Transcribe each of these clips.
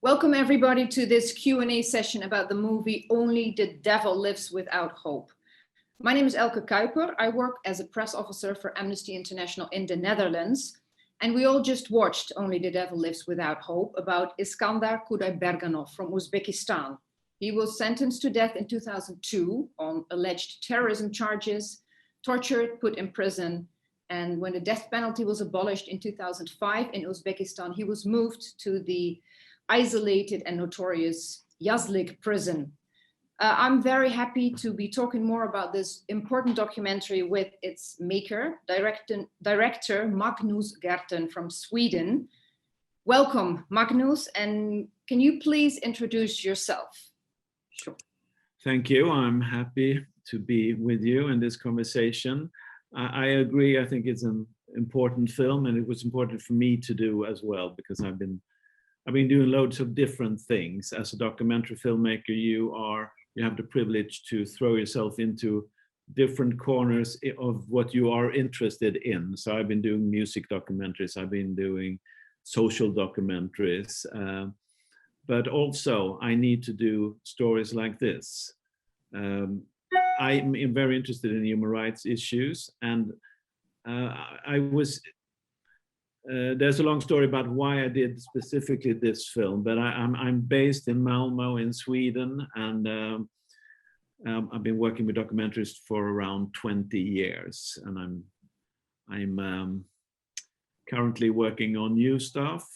Welcome everybody to this Q&A session about the movie Only the Devil Lives Without Hope. My name is Elke Kuijper. I work as a press officer for Amnesty International in the Netherlands. And we all just watched Only the Devil Lives Without Hope about Iskandar Kuijper from Uzbekistan. He was sentenced to death in 2002 on alleged terrorism charges, tortured, put in prison. And when the death penalty was abolished in 2005 in Uzbekistan, he was moved to the isolated and notorious Jaslyk Prison. I'm very happy to be talking more about this important documentary with its maker, director Magnus Gertten from Sweden. Welcome, Magnus, and can you please introduce yourself? Sure. Thank you. I'm happy to be with you in this conversation. I agree. I think it's an important film, and it was important for me to do as well, because I've been doing loads of different things. As a documentary filmmaker, you have the privilege to throw yourself into different corners of what you are interested in. So I've been doing music documentaries, I've been doing social documentaries, but also I need to do stories like this. I'm very interested in human rights issues, and there's a long story about why I did specifically this film, but I'm based in Malmö in Sweden, and I've been working with documentaries for around 20 years, and I'm currently working on new stuff,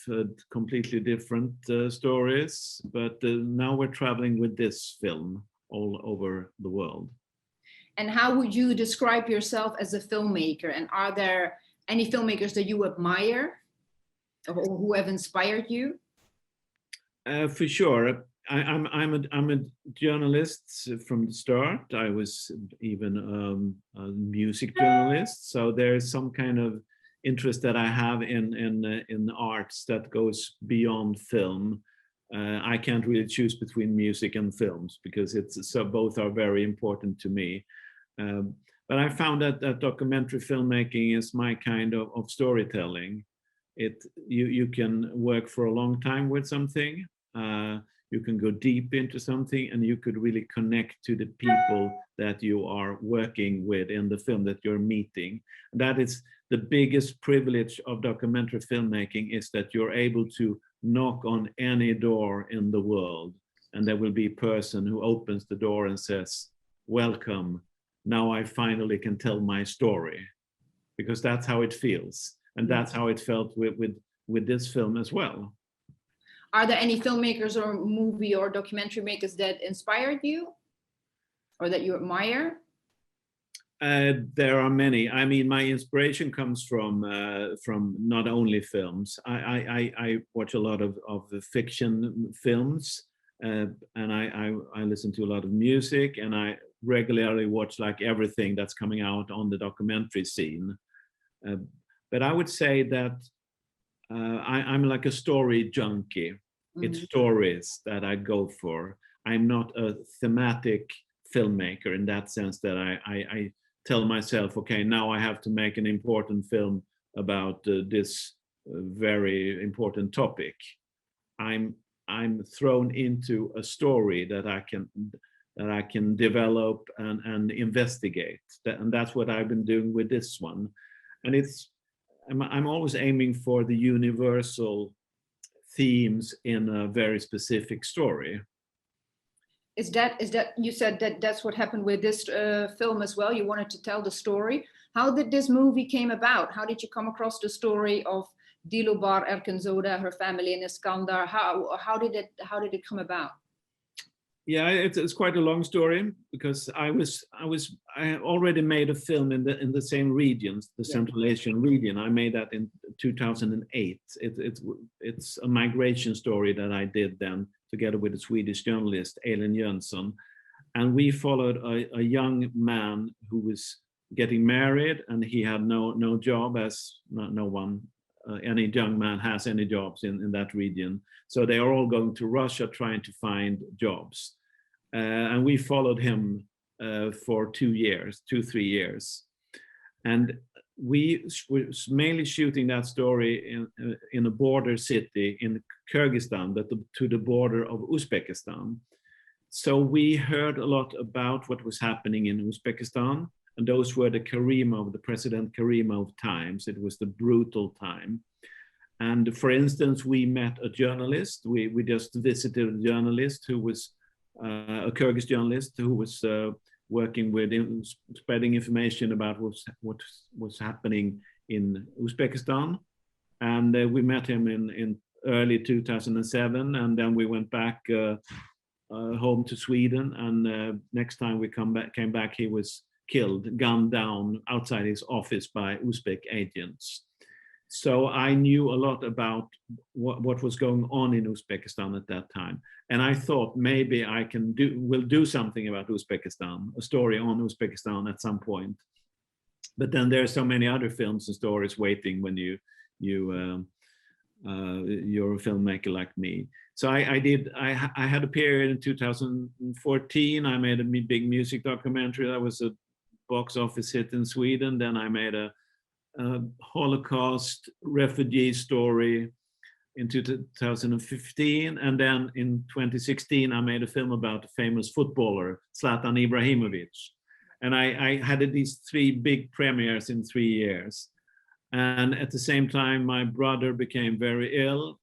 completely different stories, but now we're traveling with this film all over the world. And how would you describe yourself as a filmmaker? And are there any filmmakers that you admire or who have inspired you? For sure. I'm a journalist from the start. I was even a music journalist. So there's some kind of interest that I have in arts that goes beyond film. I can't really choose between music and films because both are very important to me. But I found that documentary filmmaking is my kind of storytelling. You can work for a long time with something, you can go deep into something, and you could really connect to the people that you are working with in the film that you're meeting. That is the biggest privilege of documentary filmmaking, is that you're able to knock on any door in the world, and there will be a person who opens the door and says, "Welcome. Now I finally can tell my story," because that's how it feels. And that's how it felt with this film as well. Are there any filmmakers or movie or documentary makers that inspired you or that you admire? There are many. I mean, my inspiration comes from not only films. I watch a lot of the fiction films, and I listen to a lot of music, and I regularly watch like everything that's coming out on the documentary scene. But I would say that I'm like a story junkie. Mm-hmm. It's stories that I go for. I'm not a thematic filmmaker in that sense that I tell myself, okay, now I have to make an important film about this very important topic. I'm thrown into a story that I can develop and investigate. And that's what I've been doing with this one. And I'm always aiming for the universal themes in a very specific story. Is that you said that's what happened with this film as well? You wanted to tell the story. How did this movie came about? How did you come across the story of Dilya Erkenzoda, her family in Iskandar? How did it come about? Yeah, it's quite a long story, because I already made a film in the same regions, the Central Asian region. I made that in 2008. It's a migration story that I did then together with a Swedish journalist, Elin Jönsson, and we followed a young man who was getting married, and he had no job, as no one. Any young man has any jobs in that region. So they are all going to Russia trying to find jobs. And we followed him for 2 3 years. And we were mainly shooting that story in a border city in Kyrgyzstan, but to the border of Uzbekistan. So we heard a lot about what was happening in Uzbekistan, and those were the Karimov, the President Karimov times. It was the brutal time. And for instance, we met a journalist. We just visited a journalist who was a Kyrgyz journalist who was working with spreading information about what was happening in Uzbekistan. And we met him in early 2007, and then we went back home to Sweden. And next time we came back, he was killed, gunned down outside his office by Uzbek agents. So I knew a lot about what was going on in Uzbekistan at that time. And I thought maybe I will do something about Uzbekistan, a story on Uzbekistan at some point. But then there are so many other films and stories waiting when you're a filmmaker like me. So I had a period in 2014. I made a big music documentary that was a box office hit in Sweden. Then I made a Holocaust refugee story in 2015, and then in 2016 I made a film about a famous footballer, Zlatan Ibrahimovic, and I had these 3 big premieres in 3 years. And at the same time my brother became very ill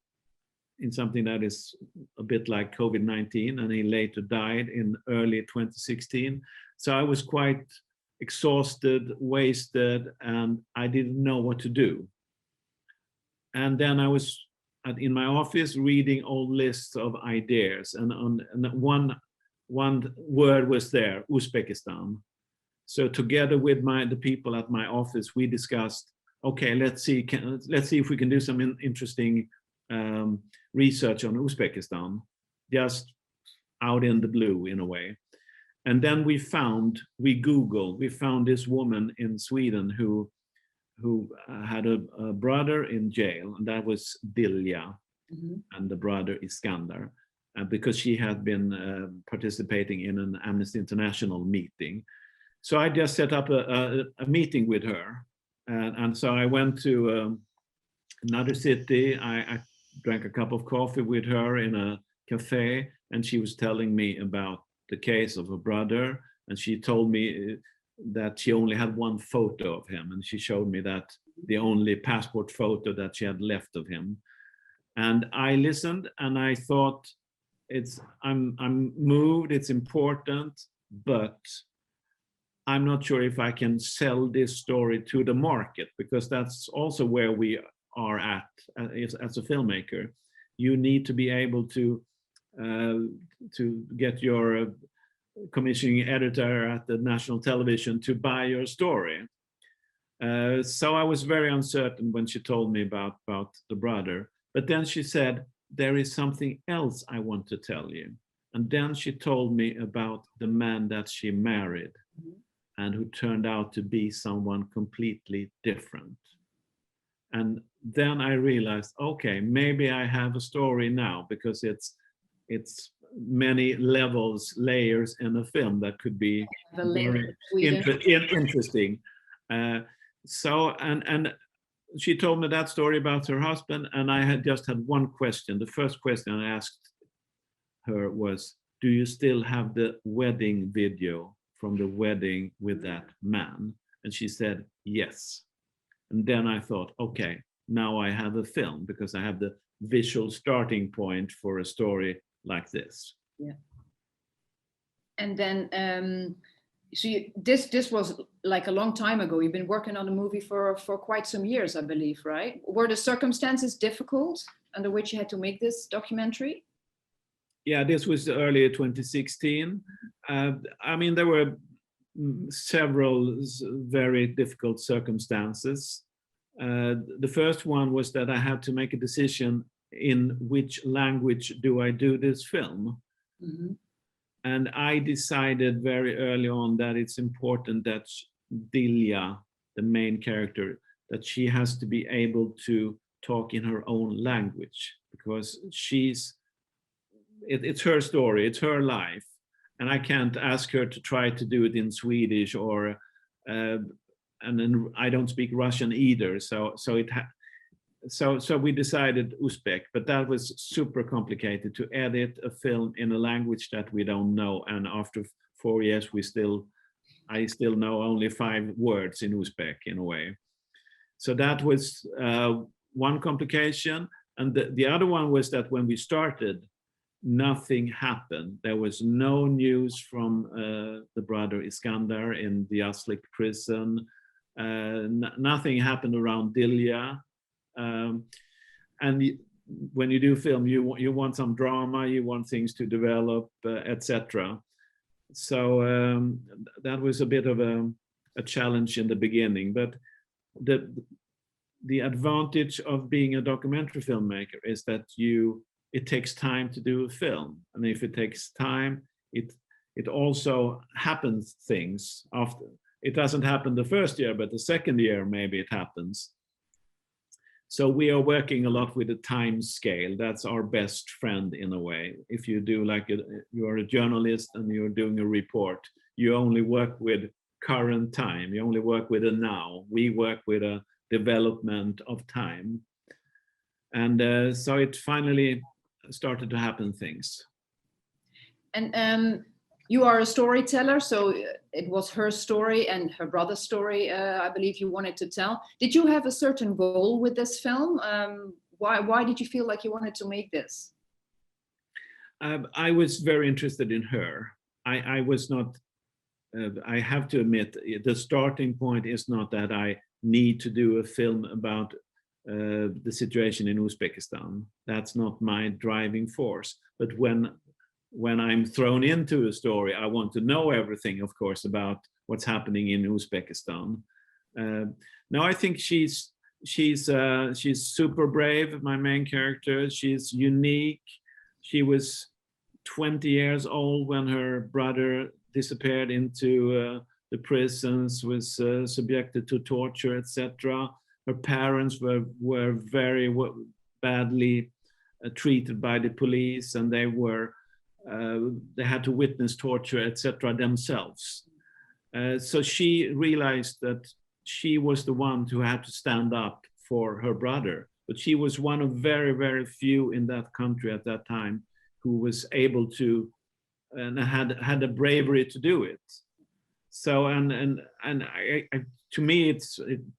in something that is a bit like COVID-19, and he later died in early 2016. So I was quite exhausted, wasted, and I didn't know what to do. And then I was in my office reading old lists of ideas, and one word was there, Uzbekistan. So together with the people at my office, we discussed, okay, let's see if we can do some interesting research on Uzbekistan, just out in the blue in a way. And then we found this woman in Sweden who had a brother in jail, and that was Dilya, and the brother Iskandar, because she had been participating in an Amnesty International meeting. So I just set up a meeting with her, and so I went to another city. I drank a cup of coffee with her in a cafe, and she was telling me about the case of her brother, and she told me that she only had one photo of him, and she showed me that the only passport photo that she had left of him. And I listened, and I thought, I'm moved, it's important, but I'm not sure if I can sell this story to the market, because that's also where we are at as a filmmaker. You need to be able to get your commissioning editor at the national television to buy your story. So I was very uncertain when she told me about the brother. But then she said, there is something else I want to tell you. And then she told me about the man that she married, and who turned out to be someone completely different. And then I realized, okay, maybe I have a story now, because it's many layers in a film that could be very interesting. So and she told me that story about her husband, and I had one question. The first question I asked her was, do you still have the wedding video from the wedding with that man? And she said yes. And then I thought, okay, now I have a film, because I have the visual starting point for a story like this. Yeah. And then so this was like a long time ago. You've been working on the movie for quite some years, I believe, right? Were the circumstances difficult under which you had to make this documentary? Yeah, this was early 2016. I mean, there were several very difficult circumstances. The first one was that I had to make a decision in which language do I do this film. And I decided very early on that it's important that Dilya, the main character, that she has to be able to talk in her own language, because it's her story, it's her life, and I can't ask her to try to do it in Swedish, or and then I don't speak Russian either, so we decided Uzbek, but that was super complicated to edit a film in a language that we don't know, and after 4 years I still know only 5 words in Uzbek in a way. So that was one complication, and the other one was that when we started, nothing happened. There was no news from the brother Iskandar in the Jaslyk Prison. Nothing happened around Dilya. And when you do film, you want some drama, you want things to develop, etc. So that was a bit of a challenge in the beginning. But the advantage of being a documentary filmmaker is that it takes time to do a film, and if it takes time, it also happens things after. It doesn't happen the first year, but the second year maybe it happens. So we are working a lot with the time scale. That's our best friend in a way. If you do you're a journalist and you're doing a report, you only work with current time. You only work with a now. We work with a development of time. And so it finally started to happen things. And you are a storyteller, so it was her story and her brother's story, I believe you wanted to tell. Did you have a certain goal with this film? Why did you feel like you wanted to make this? I was very interested in her. I was not, I have to admit, the starting point is not that I need to do a film about the situation in Uzbekistan. That's not my driving force. But when I'm thrown into a story, I want to know everything, of course, about what's happening in Uzbekistan. Now I think she's super brave, my main character. She's unique. She was 20 years old when her brother disappeared into the prisons, was subjected to torture, etc. Her parents were very badly treated by the police, and they had to witness torture, etc. themselves. So she realized that she was the one who had to stand up for her brother. But she was one of very, very few in that country at that time who was able to and had the bravery to do it. So to me,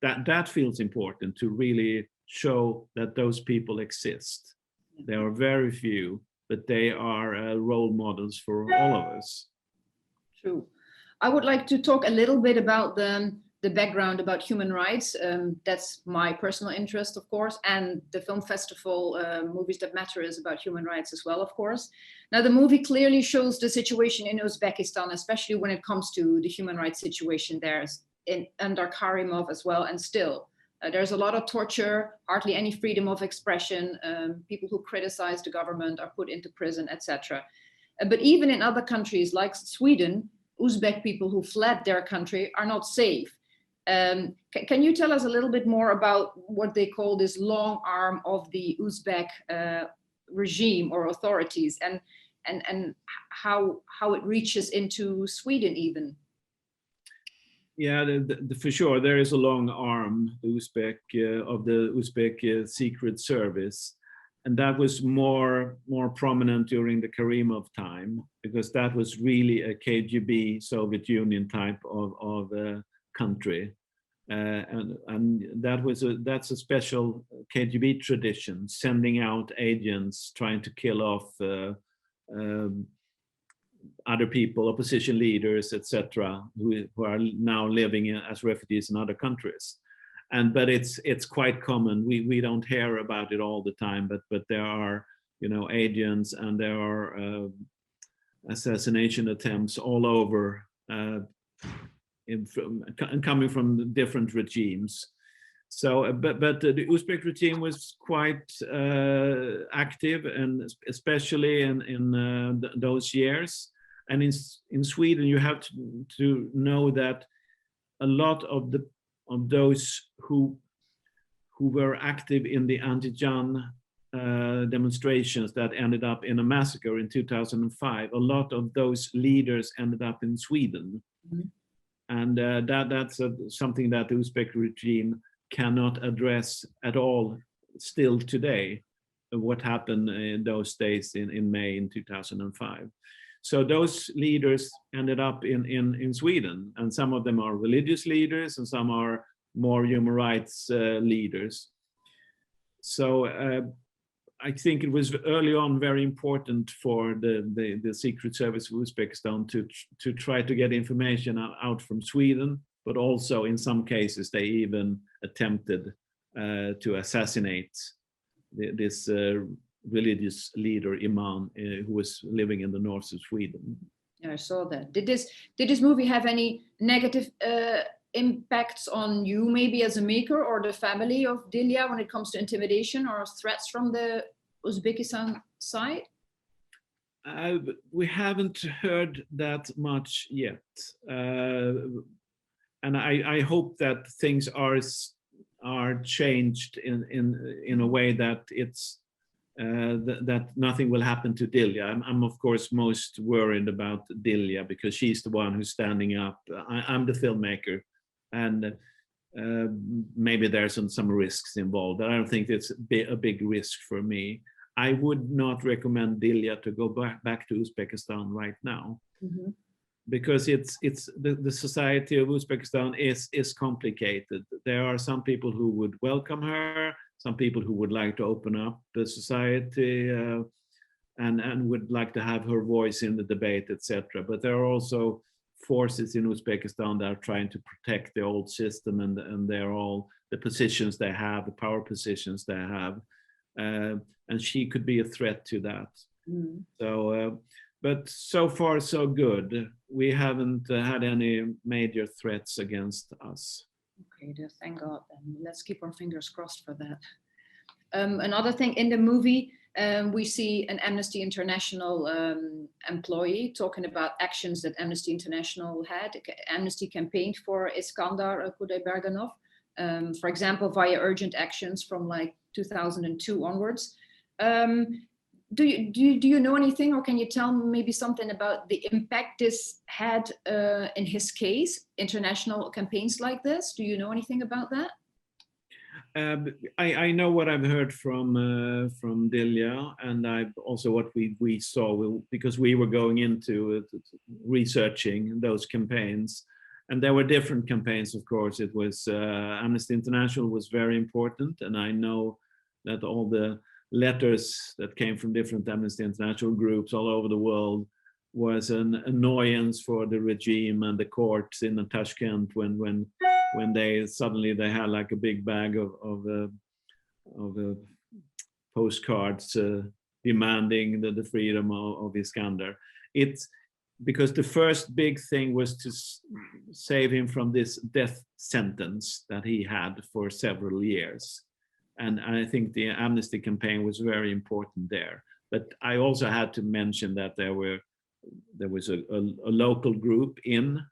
that feels important, to really show that those people exist. There are very few, but they are role models for all of us. True. I would like to talk a little bit about the background about human rights. That's my personal interest, of course, and the film festival Movies That Matter is about human rights as well, of course. Now, the movie clearly shows the situation in Uzbekistan, especially when it comes to the human rights situation there under Karimov as well, and still. There's a lot of torture, hardly any freedom of expression. People who criticize the government are put into prison, etc. But even in other countries like Sweden, Uzbek people who fled their country are not safe. Can you tell us a little bit more about what they call this long arm of the Uzbek regime or authorities, and how it reaches into Sweden even? Yeah, for sure, there is a long arm, of the Uzbek Secret Service, and that was more prominent during the Karimov time, because that was really a KGB Soviet Union type of country, and that's a special KGB tradition, sending out agents trying to kill off other people, opposition leaders, etc., who are now living as refugees in other countries. But it's quite common. We don't hear about it all the time, but there are agents, and there are assassination attempts all over, coming from different regimes. So, but the Uzbek regime was quite active, and especially in those years. And in Sweden, you have to know that a lot of those who were active in the anti-Jan demonstrations that ended up in a massacre in 2005, a lot of those leaders ended up in Sweden. Mm-hmm. And that's something that the Uzbek regime cannot address at all still today, what happened in those days in May in 2005. So those leaders ended up in Sweden, and some of them are religious leaders and some are more human rights leaders. So I think it was early on very important for the Secret Service of Uzbekistan to try to get information out from Sweden, but also in some cases they even attempted to assassinate this religious leader Imam who was living in the north of Sweden. Yeah, I saw that. Did this movie have any negative impacts on you, maybe as a maker, or the family of Dilya when it comes to intimidation or threats from the Uzbekistan side? We haven't heard that much yet, and I hope that things are changed in a way that it's that nothing will happen to Dilya. I'm of course most worried about Dilya because she's the one who's standing up. I'm the filmmaker, and maybe there's some risks involved. I don't think it's a big risk for me. I would not recommend Dilya to go back to Uzbekistan right now, because it's the society of Uzbekistan is complicated. There are some people who would welcome her, some people who would like to open up the society and would like to have her voice in the debate, etc. But there are also forces in Uzbekistan that are trying to protect the old system, and they're all the positions they have, the power positions they have. And she could be a threat to that. So, but so far so good. We haven't had any major threats against us. Okay, thank God. And let's keep our fingers crossed for that. Another thing in the movie, we see an Amnesty International employee talking about actions that Amnesty International had. Amnesty campaigned for Iskandar Kudaibergenov, for example, via urgent actions from like 2002 onwards. Do you know anything, or can you tell me maybe something about the impact this had in his case, international campaigns like this? Do you know anything about that? I know what I've heard from Dilya, and I've also what we saw, because we were going into researching those campaigns, and there were different campaigns. Of course, it was Amnesty International was very important, and I know that all the letters that came from different Amnesty International groups all over the world was an annoyance for the regime and the courts in Tashkent when they suddenly they had like a big bag of postcards demanding the freedom of Iskandar. It's because the first big thing was to save him from this death sentence that he had for several years. And I think the Amnesty campaign was very important there. But I also had to mention that there was a local group in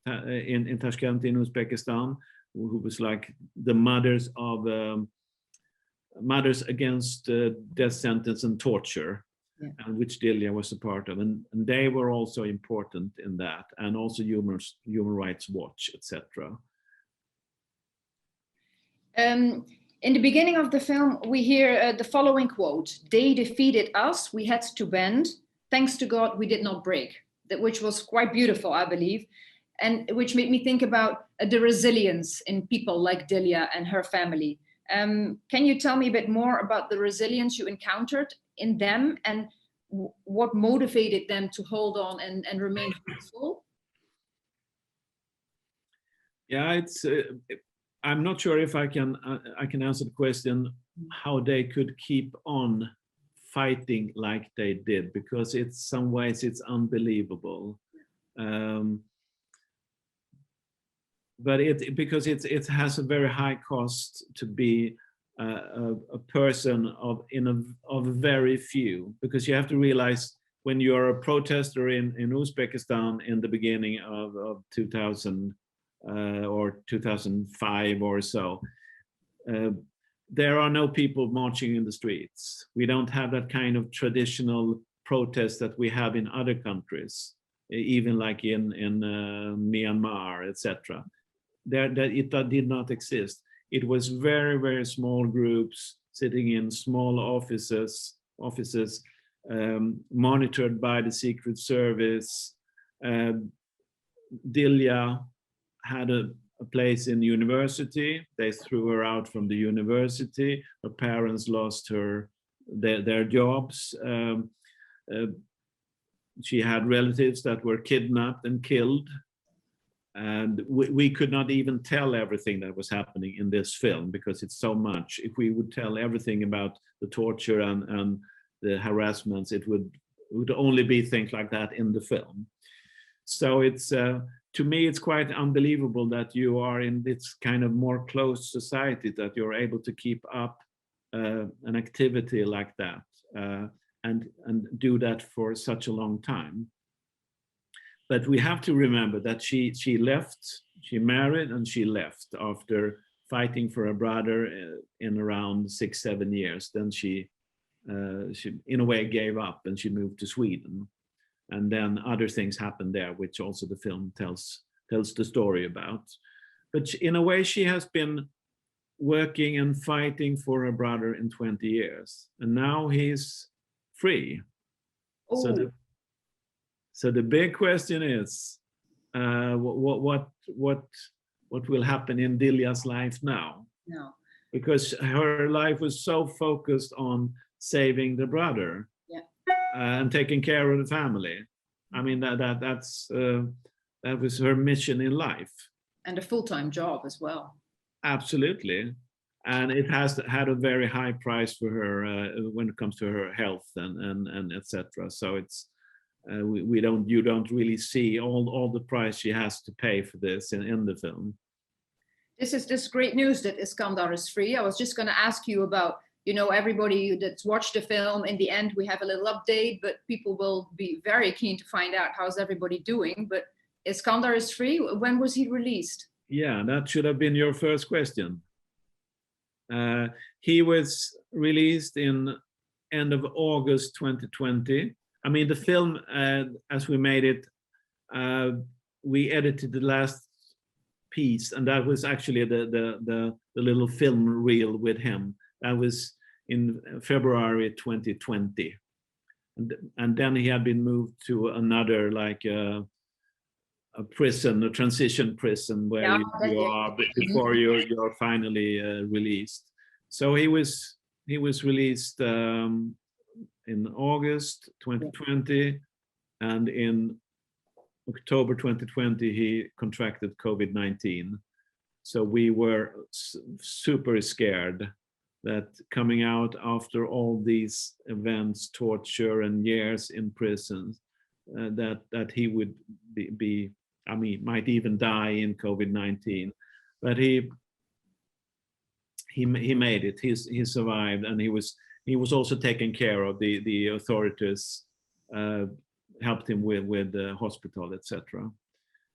Tashkent in Uzbekistan who was like the mothers against death sentence and torture, and which Dilya was a part of, and they were also important in that, and also Human Rights Watch, etc. In the beginning of the film, we hear the following quote: "They defeated us, we had to bend. Thanks to God, we did not break." That, which was quite beautiful, I believe, and which made me think about the resilience in people like Dilya and her family. Can you tell me a bit more about the resilience you encountered in them, and what motivated them to hold on and remain hopeful? Yeah, it's. I'm not sure if I can answer the question how they could keep on fighting like they did, because it's some ways it's unbelievable. But because it has a very high cost to be a person of very few, because you have to realize when you're a protester in Uzbekistan in the beginning of 2000 or 2005 or so, there are no people marching in the streets. We don't have that kind of traditional protest that we have in other countries. even like in Myanmar, etc. That it did not exist. It was very, very small groups sitting in small offices, monitored by the Secret Service. Dilya had a place in university. They threw her out from the university. Her parents lost their jobs. She had relatives that were kidnapped and killed. And we could not even tell everything that was happening in this film because it's so much. If we would tell everything about the torture and the harassments, it would only be things like that in the film. So it's to me, it's quite unbelievable that you are in this kind of more closed society, that you're able to keep up an activity like that and do that for such a long time. But we have to remember that she left, she married and she left after fighting for her brother in around 6-7 years. Then she in a way gave up and she moved to Sweden. And then other things happened there, which also the film tells the story about. But in a way, she has been working and fighting for her brother in 20 years. And now he's free. Oh. So the big question is, what will happen in Dilya's life now? No. Because her life was so focused on saving the brother, yeah, and taking care of the family. I mean that was her mission in life. And a full-time job as well. Absolutely. And it has had a very high price for her when it comes to her health and etc. So it's you don't really see all the price she has to pay for this in the film. This is great news that Iskandar is free. I was just going to ask you about, everybody that's watched the film. In the end, we have a little update, but people will be very keen to find out how's everybody doing. But Iskandar is free. When was he released? Yeah, that should have been your first question. He was released in end of August 2020. I mean, the film, as we made it, we edited the last piece, and that was actually the little film reel with him. That was in February 2020, and then he had been moved to another, like a prison, a transition prison, where you are before you're finally released. So he was released in August 2020, and in October 2020 he contracted COVID-19. So we were super scared that coming out after all these events, torture and years in prison, that he would be I mean, might even die in COVID-19, but he made it. He survived, and he was also taken care of. The authorities helped him with the hospital, etc.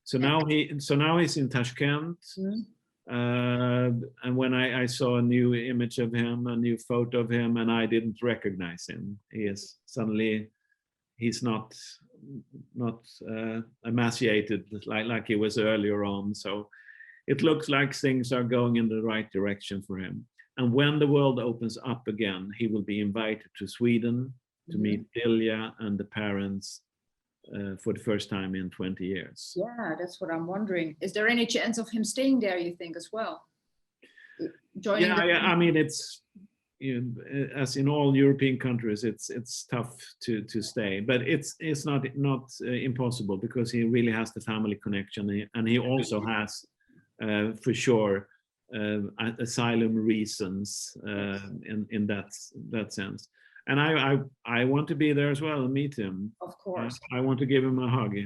So now he's in Tashkent. Mm-hmm. And when I saw a new image of him, a new photo of him, and I didn't recognize him, he's not emaciated like he was earlier on. So it looks like things are going in the right direction for him. And when the world opens up again, he will be invited to Sweden to meet Dilya and the parents for the first time in 20 years. Yeah, that's what I'm wondering. Is there any chance of him staying there, you think, as well? Yeah, I mean, it's, as in all European countries, it's tough to stay, but it's not impossible, because he really has the family connection, and he also has for sure asylum reasons in that sense. And I want to be there as well and meet him. Of course. I want to give him a hug.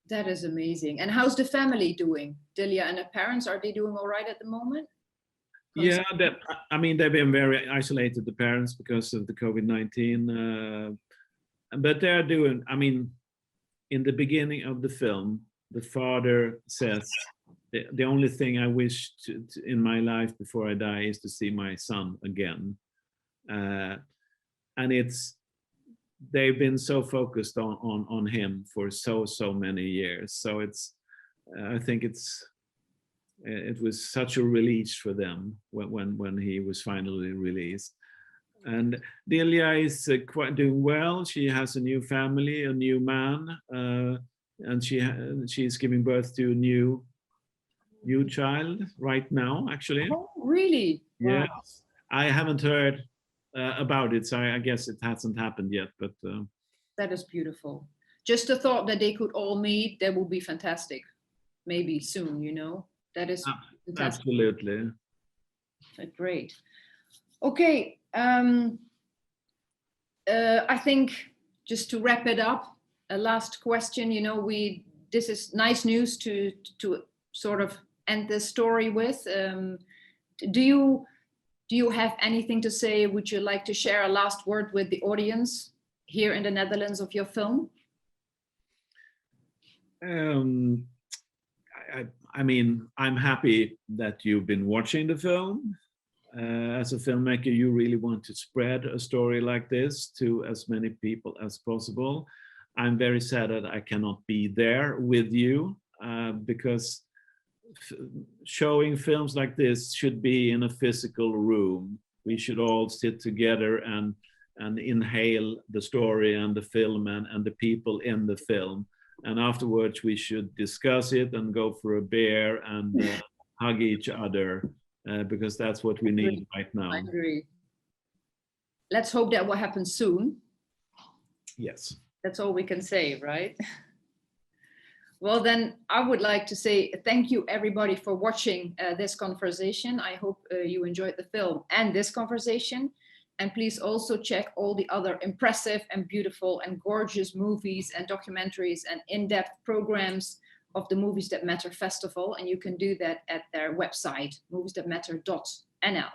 That is amazing. And how's the family doing? Dilya and her parents, are they doing all right at the moment? Yeah, I mean, they've been very isolated, the parents, because of the COVID-19. But they're doing, I mean, in the beginning of the film, the father says, the only thing I wish to in my life before I die is to see my son again. And they've been so focused on him for so many years. So I think it was such a release for them when he was finally released. And Dilya is quite doing well. She has a new family, a new man, and she's giving birth to a new child right now, actually. Oh, really? Yes. Wow. I haven't heard about it, so I guess it hasn't happened yet. But that is beautiful. Just the thought that they could all meet, that would be fantastic. Maybe soon, you know. That is fantastic. Absolutely. Great. Okay. I think just to wrap it up, a last question. You know, this is nice news to sort of end this story with. Do you have anything to say? Would you like to share a last word with the audience here in the Netherlands of your film? I mean, I'm happy that you've been watching the film. As a filmmaker, you really want to spread a story like this to as many people as possible. I'm very sad that I cannot be there with you because showing films like this should be in a physical room. We should all sit together and inhale the story and the film and the people in the film. And afterwards, we should discuss it and go for a beer and hug each other. Because that's what we need right now. I agree. Let's hope that will happen soon. Yes. That's all we can say, right? Well, then I would like to say thank you everybody for watching this conversation. I hope you enjoyed the film and this conversation. And please also check all the other impressive and beautiful and gorgeous movies and documentaries and in-depth programs of the Movies That Matter Festival, and you can do that at their website, moviesthatmatter.nl.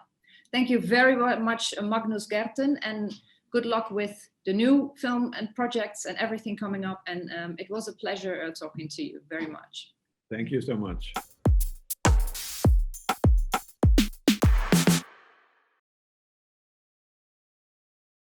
Thank you very much, Magnus Gertten, and good luck with the new film and projects and everything coming up. And it was a pleasure talking to you very much. Thank you so much.